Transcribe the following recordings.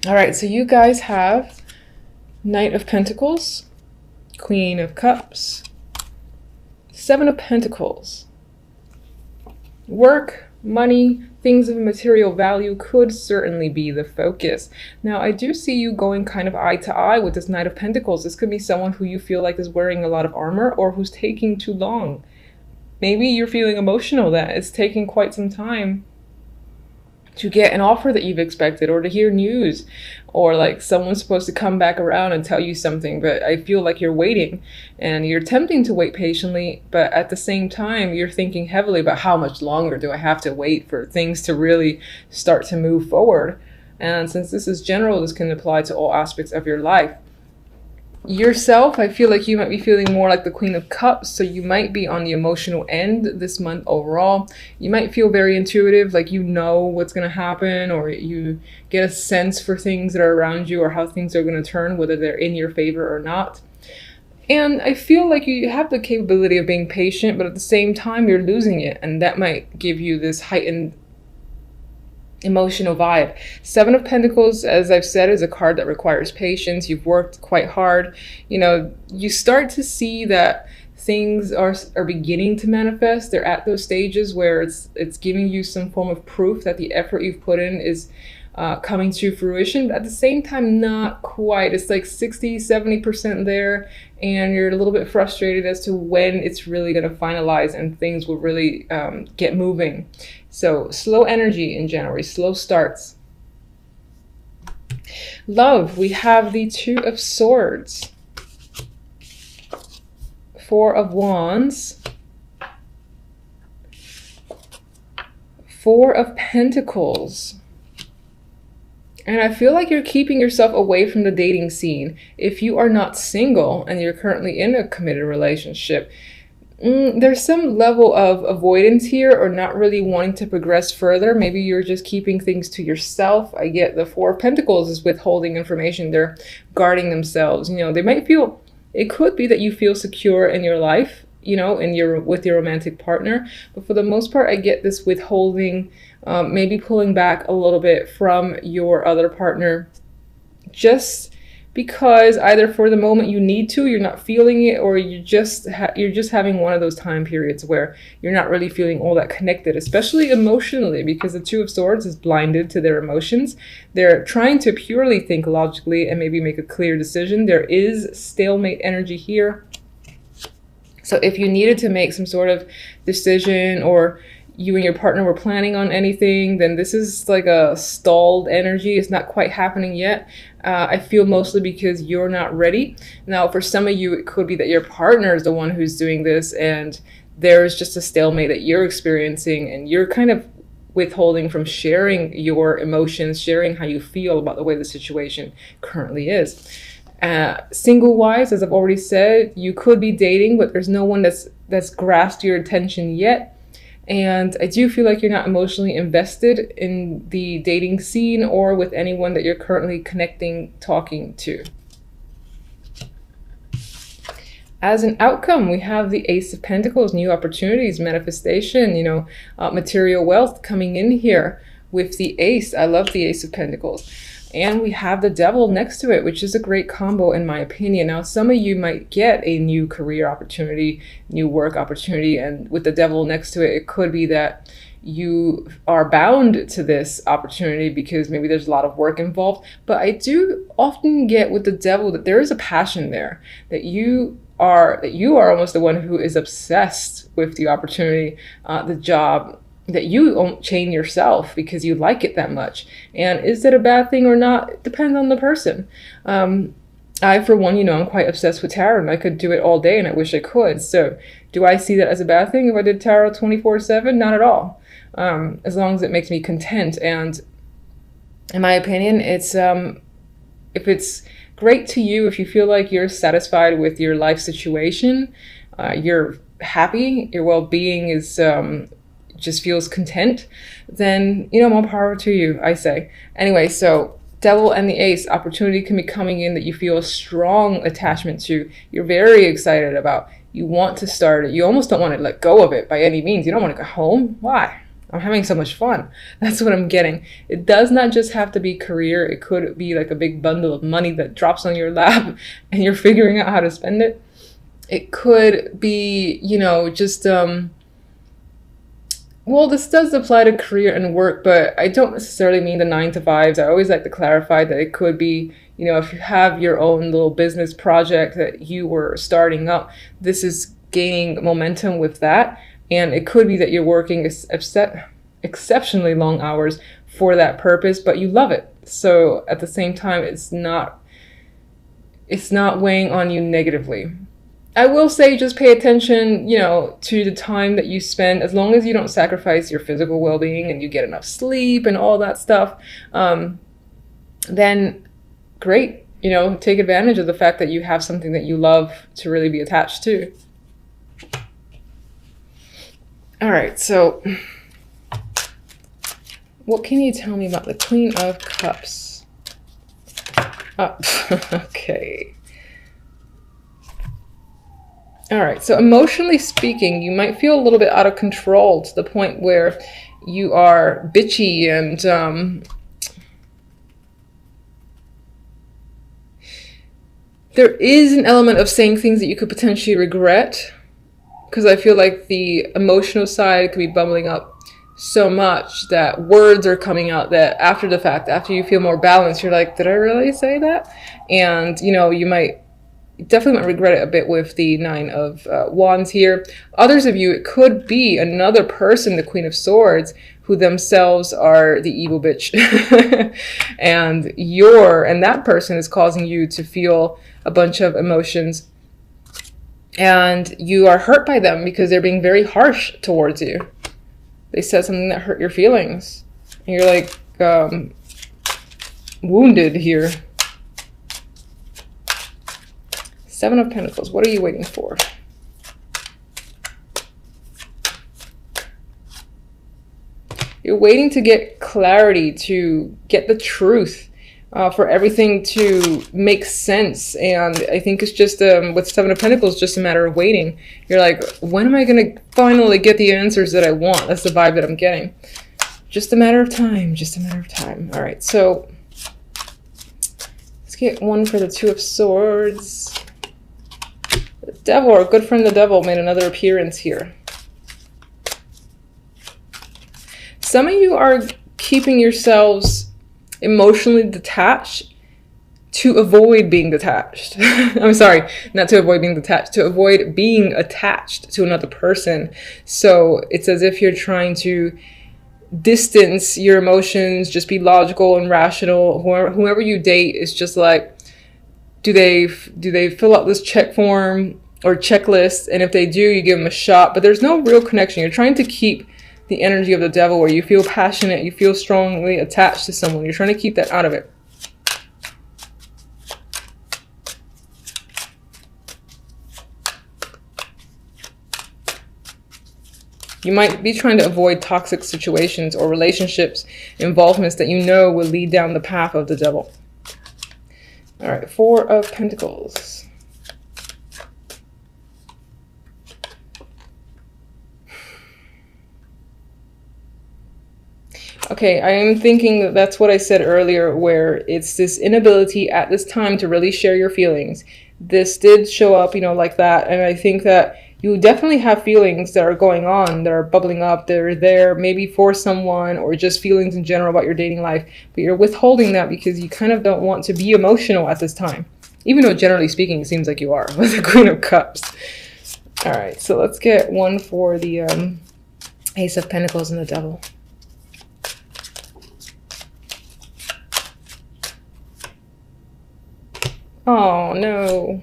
All right, so you guys have Knight of Pentacles, Queen of Cups, Seven of Pentacles. Work, money, things of material value could certainly be the focus. Now, I do see you going kind of eye to eye with this Knight of Pentacles. This could be someone who you feel like is wearing a lot of armor or who's taking too long. Maybe you're feeling emotional that it's taking quite some time to get an offer that you've expected, or to hear news, or like someone's supposed to come back around and tell you something, but I feel like you're waiting and you're attempting to wait patiently, but at the same time you're thinking heavily about how much longer do I have to wait for things to really start to move forward. And since this is general, this can apply to all aspects of your life. Yourself, I feel like you might be feeling more like the Queen of Cups, so you might be on the emotional end this month overall. You might feel very intuitive, like you know what's going to happen, or you get a sense for things that are around you or how things are going to turn, whether they're in your favor or not. And I feel like you have the capability of being patient, but at the same time you're losing it, and that might give you this heightened emotional vibe. Seven of Pentacles, as I've said, is a card that requires patience. You've worked quite hard. You know, you start to see that things are beginning to manifest. They're at those stages where it's giving you some form of proof that the effort you've put in is coming to fruition, but at the same time not quite. It's like 60-70% there, and you're a little bit frustrated as to when it's really going to finalize and things will really get moving. So slow energy in January, slow starts. Love, we have the Two of Swords, Four of Wands, Four of Pentacles. And I feel like you're keeping yourself away from the dating scene. If you are not single and you're currently in a committed relationship, there's some level of avoidance here, or not really wanting to progress further. Maybe you're just keeping things to yourself. I get the Four of Pentacles is withholding information. They're guarding themselves. You know, they might feel, it could be that you feel secure in your life, you know, with your romantic partner. But for the most part, I get this withholding, maybe pulling back a little bit from your other partner, just because either for the moment you need to, you're not feeling it, or you're just having one of those time periods where you're not really feeling all that connected, especially emotionally, because the Two of Swords is blinded to their emotions. They're trying to purely think logically and maybe make a clear decision. There is stalemate energy here. So if you needed to make some sort of decision, or you and your partner were planning on anything, then this is like a stalled energy. It's not quite happening yet. I feel mostly because you're not ready. Now, for some of you, it could be that your partner is the one who's doing this, and there's just a stalemate that you're experiencing, and you're kind of withholding from sharing your emotions, sharing how you feel about the way the situation currently is. Single-wise, as I've already said, you could be dating, but there's no one that's grasped your attention yet. And I do feel like you're not emotionally invested in the dating scene or with anyone that you're currently connecting, talking to. As an outcome, we have the Ace of Pentacles, new opportunities, manifestation, you know, material wealth coming in here with the Ace. I love the Ace of Pentacles. And we have the Devil next to it, which is a great combo in my opinion. Now, some of you might get a new career opportunity, new work opportunity, and with the Devil next to it, it could be that you are bound to this opportunity because maybe there's a lot of work involved. But I do often get with the Devil that there is a passion there, that you are almost the one who is obsessed with the opportunity, the job, that you won't chain yourself because you like it that much. And is that a bad thing or not? It depends on the person. I, for one, you know, I'm quite obsessed with tarot, and I could do it all day, and I wish I could. So do I see that as a bad thing if I did tarot 24/7? Not at all. As long as it makes me content. And in my opinion, it's if it's great to you, if you feel like you're satisfied with your life situation, you're happy, your well-being is just feels content, then, you know, more power to you, I say. Anyway, so Devil and the Ace, opportunity can be coming in that you feel a strong attachment to. You're very excited about. You want to start it. You almost don't want to let go of it by any means. You don't want to go home. Why? I'm having so much fun. That's what I'm getting. It does not just have to be career. It could be like a big bundle of money that drops on your lap and you're figuring out how to spend it. It could be, you know, just, well, this does apply to career and work, but I don't necessarily mean the 9-to-5s. I always like to clarify that it could be, you know, if you have your own little business project that you were starting up, this is gaining momentum with that. And it could be that you're working exceptionally long hours for that purpose, but you love it. So at the same time, it's not weighing on you negatively. I will say just pay attention, you know, to the time that you spend, as long as you don't sacrifice your physical well-being and you get enough sleep and all that stuff, then great, you know, take advantage of the fact that you have something that you love to really be attached to. All right, so what can you tell me about the Queen of Cups? Oh, okay. All right, so emotionally speaking, you might feel a little bit out of control to the point where you are bitchy and there is an element of saying things that you could potentially regret, because I feel like the emotional side could be bubbling up so much that words are coming out that after the fact, after you feel more balanced, you're like, did I really say that? And, you know, you definitely might regret it a bit with the 9 of Wands here. Others of you, it could be another person, the Queen of Swords, who themselves are the evil bitch. and that person is causing you to feel a bunch of emotions. And you are hurt by them because they're being very harsh towards you. They said something that hurt your feelings. And you're like wounded here. 7 of Pentacles, what are you waiting for? You're waiting to get clarity, to get the truth, for everything to make sense. And I think it's just, with 7 of Pentacles, just a matter of waiting. You're like, when am I going to finally get the answers that I want? That's the vibe that I'm getting. Just a matter of time, just a matter of time. All right, so let's get one for the 2 of Swords. The Devil, our good friend the Devil, made another appearance here. Some of you are keeping yourselves emotionally detached to avoid being detached. I'm sorry, not to avoid being detached, to avoid being attached to another person. So it's as if you're trying to distance your emotions, just be logical and rational. Whoever you date is just like, do they fill out this check form or checklist? And if they do, you give them a shot, but there's no real connection. You're trying to keep the energy of the Devil where you feel passionate, you feel strongly attached to someone. You're trying to keep that out of it. You might be trying to avoid toxic situations or relationships, involvements that you know will lead down the path of the Devil. All right, 4 of Pentacles. Okay, I am thinking that that's what I said earlier, where it's this inability at this time to really share your feelings. This did show up, you know, like that. And I think that you definitely have feelings that are going on, that are bubbling up. They're there maybe for someone or just feelings in general about your dating life. But you're withholding that because you kind of don't want to be emotional at this time. Even though generally speaking, it seems like you are with the Queen of Cups. All right, so let's get one for the Ace of Pentacles and the Devil. Oh, no.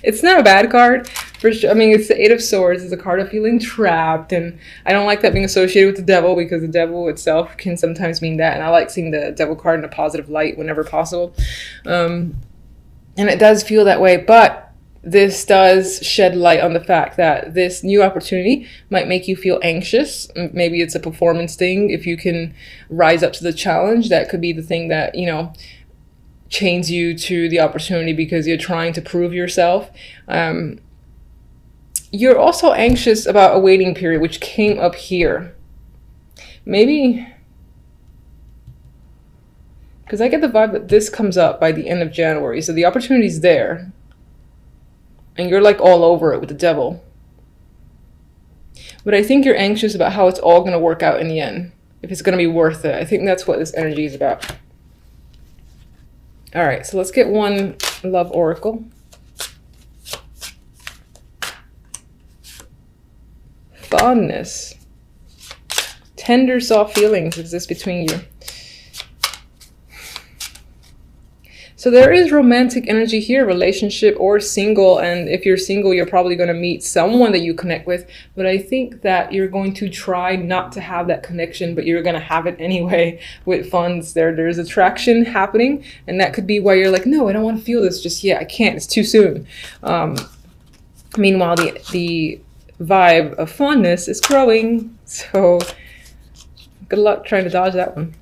It's not a bad card. For sure. I mean, it's the 8 of Swords. It's a card of feeling trapped. And I don't like that being associated with the Devil because the Devil itself can sometimes mean that. And I like seeing the Devil card in a positive light whenever possible. And it does feel that way. But this does shed light on the fact that this new opportunity might make you feel anxious. Maybe it's a performance thing. If you can rise up to the challenge, that could be the thing that, you know, chains you to the opportunity because you're trying to prove yourself. You're also anxious about a waiting period, which came up here. Maybe, because I get the vibe that this comes up by the end of January, so the opportunity's there. And you're like all over it with the devil. But I think you're anxious about how it's all going to work out in the end. If it's going to be worth it. I think that's what this energy is about. All right, so let's get one love oracle. Fondness. Tender, soft feelings exist between you. So there is romantic energy here, relationship or single. And if you're single, you're probably going to meet someone that you connect with. But I think that you're going to try not to have that connection, but you're going to have it anyway with funds. There's attraction happening. And that could be why you're like, no, I don't want to feel this just yet. I can't. It's too soon. Meanwhile, the vibe of fondness is growing. So good luck trying to dodge that one.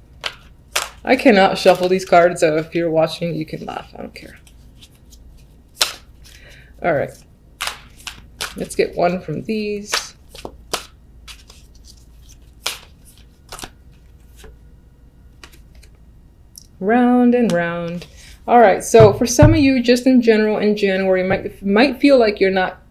I cannot shuffle these cards, so if you're watching, you can laugh. I don't care. All right. Let's get one from these. Round and round. All right. So for some of you, just in general, in January, might feel like you're not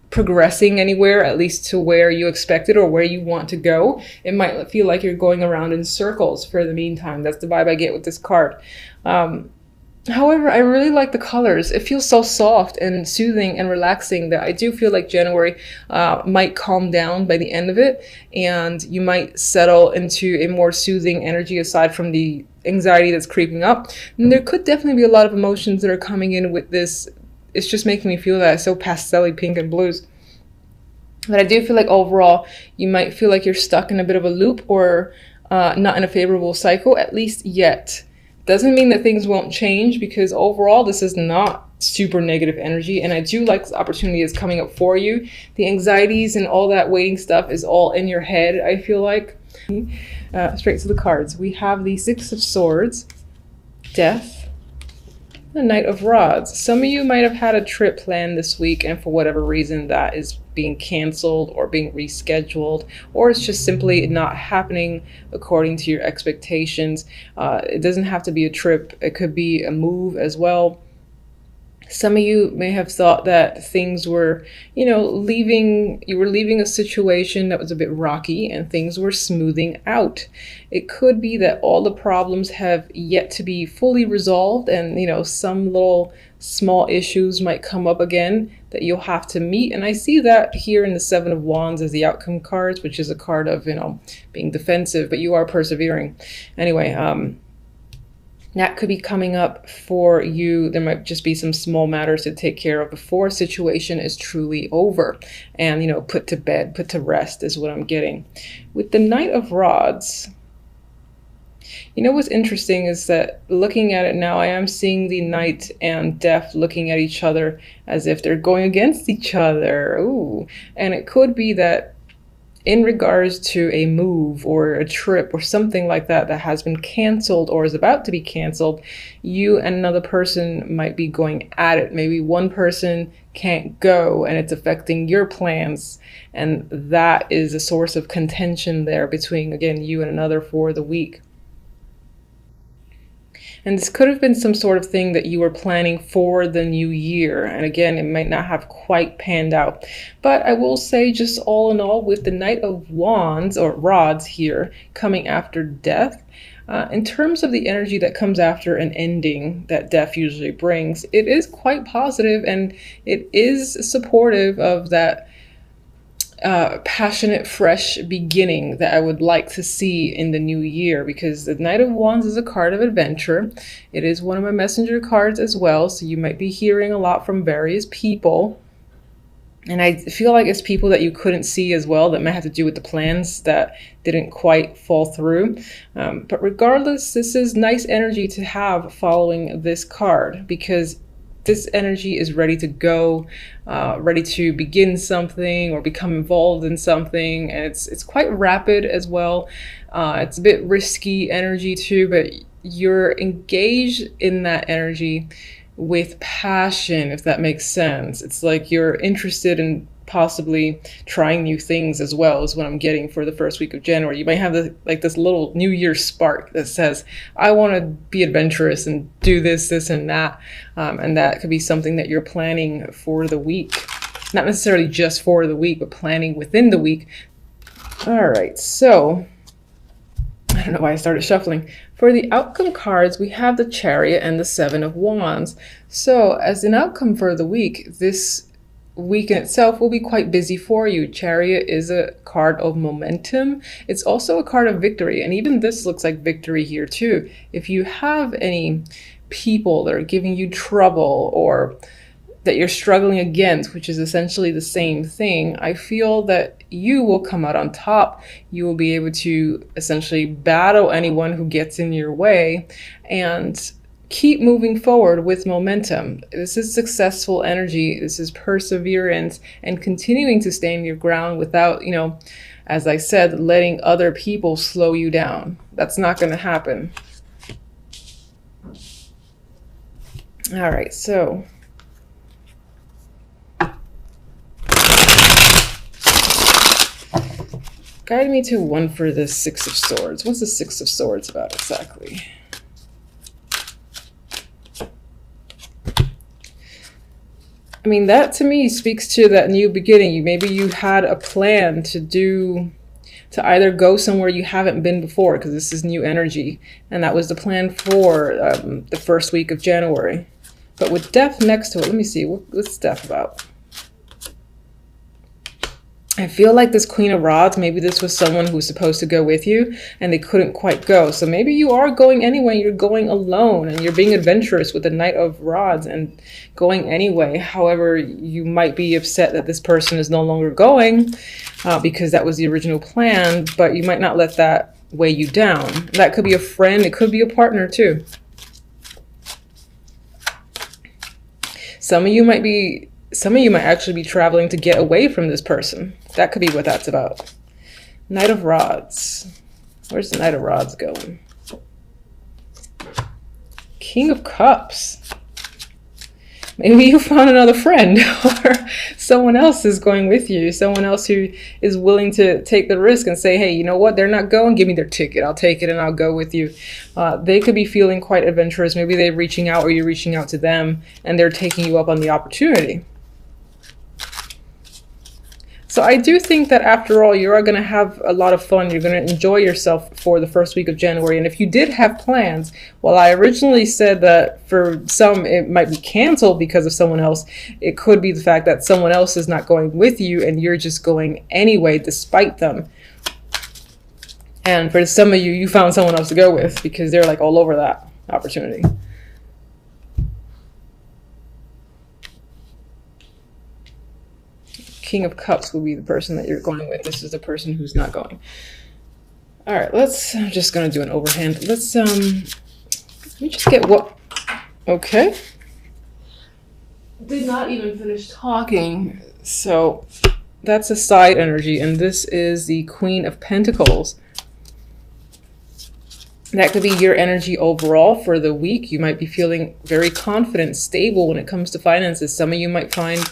progressing anywhere, at least to where you expected or where you want to go. It might feel like you're going around in circles for the meantime. That's the vibe I get with this card. However, I really like the colors. It feels so soft and soothing and relaxing that I do feel like January might calm down by the end of it, and you might settle into a more soothing energy aside from the anxiety that's creeping up. And there could definitely be a lot of emotions that are coming in with this. It's just making me feel that. It's so pastel-y, pink and blues. But I do feel like overall, you might feel like you're stuck in a bit of a loop or not in a favorable cycle, at least yet. Doesn't mean that things won't change, because overall, this is not super negative energy. And I do like this opportunity is coming up for you. The anxieties and all that waiting stuff is all in your head, I feel like. Straight to the cards. We have the Six of Swords, Death, the Knight of Rods. Some of you might have had a trip planned this week, and for whatever reason that is being canceled or being rescheduled, or it's just simply not happening according to your expectations. It doesn't have to be a trip. It could be a move as well. Some of you may have thought that things were, you were leaving a situation that was a bit rocky and things were smoothing out. It could be that all the problems have yet to be fully resolved, and, some little small issues might come up again that you'll have to meet. And I see that here in the Seven of Wands as the outcome cards, which is a card of, being defensive, but you are persevering. Anyway, that could be coming up for you. There might just be some small matters to take care of before a situation is truly over and, put to bed, put to rest is what I'm getting. With the Knight of Rods, what's interesting is that looking at it now, I am seeing the Knight and Death looking at each other as if they're going against each other. Ooh. And it could be that in regards to a move or a trip or something like that that has been canceled or is about to be canceled, you and another person might be going at it. Maybe one person can't go and it's affecting your plans, and that is a source of contention there between, again, you and another for the week. And this could have been some sort of thing that you were planning for the new year. And again, it might not have quite panned out. But I will say, just all in all, with the Knight of Wands or Rods here coming after Death, in terms of the energy that comes after an ending that Death usually brings, it is quite positive, and it is supportive of that passionate, fresh beginning that I would like to see in the new year, because the Knight of Wands is a card of adventure. It is one of my messenger cards as well, so you might be hearing a lot from various people. And I feel like it's people that you couldn't see as well, that might have to do with the plans that didn't quite fall through. But regardless, this is nice energy to have following this card, because this energy is ready to go, ready to begin something or become involved in something. And it's quite rapid as well. It's a bit risky energy too, but you're engaged in that energy with passion, if that makes sense. It's like you're interested in possibly trying new things as well is what I'm getting for the first week of January. You might have this little New Year spark that says, I want to be adventurous and do this, and that. And that could be something that you're planning for the week. Not necessarily just for the week, but planning within the week. All right, so I don't know why I started shuffling. For the outcome cards, we have the Chariot and the Seven of Wands. So as an outcome for the week, this week in itself will be quite busy for you. Chariot is a card of momentum. It's also a card of victory. And even this looks like victory here too. If you have any people that are giving you trouble or that you're struggling against, which is essentially the same thing, I feel that you will come out on top. You will be able to essentially battle anyone who gets in your way and keep moving forward with momentum. This is successful energy. This is perseverance and continuing to stand your ground without, as I said, letting other people slow you down. That's not going to happen. All right, so guide me to one for the Six of Swords. What's the Six of Swords about exactly? I mean, that to me speaks to that new beginning. Maybe you had a plan to either go somewhere you haven't been before, because this is new energy. And that was the plan for the first week of January. But with death next to it, let me see, what's death about? I feel like this Queen of Rods, maybe this was someone who was supposed to go with you and they couldn't quite go. So maybe you are going anyway, you're going alone and you're being adventurous with the Knight of Rods and going anyway. However, you might be upset that this person is no longer going because that was the original plan, but you might not let that weigh you down. That could be a friend, it could be a partner too. Some of you might actually be traveling to get away from this person. That could be what that's about. Knight of Rods. Where's the Knight of Rods going? King of Cups. Maybe you found another friend or someone else is going with you. Someone else who is willing to take the risk and say, hey, you know what? They're not going. Give me their ticket. I'll take it and I'll go with you. They could be feeling quite adventurous. Maybe they're reaching out or you're reaching out to them and they're taking you up on the opportunity. So I do think that after all, you are going to have a lot of fun. You're going to enjoy yourself for the first week of January. And if you did have plans, well, I originally said that for some, it might be canceled because of someone else. It could be the fact that someone else is not going with you and you're just going anyway, despite them. And for some of you, you found someone else to go with because they're like all over that opportunity. King of Cups will be the person that you're going with. This is the person who's not going. All right, I'm just gonna do an overhand. Let me just get what, okay. Did not even finish talking. So that's a side energy, and this is the Queen of Pentacles. That could be your energy overall for the week. You might be feeling very confident, stable when it comes to finances. Some of you might find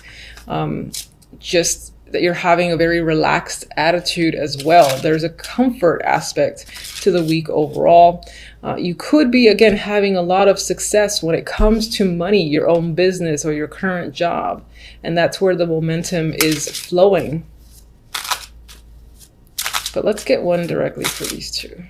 just that you're having a very relaxed attitude as well. There's a comfort aspect to the week overall. You could be, again, having a lot of success when it comes to money, your own business or your current job. And that's where the momentum is flowing. But let's get one directly for these two.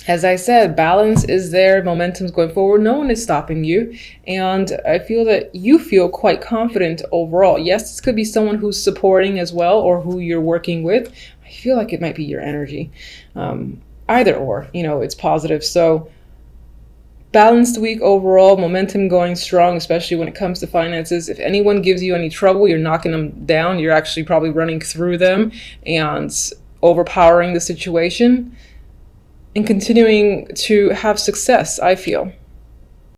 As I said, balance is there, momentum's going forward, no one is stopping you, and I feel that you feel quite confident overall. Yes, this could be someone who's supporting as well, or who you're working with. I feel like it might be your energy. Either or, it's positive. So balanced week overall, momentum going strong, especially when it comes to finances. If anyone gives you any trouble, you're knocking them down. You're actually probably running through them and overpowering the situation. And continuing to have success, I feel.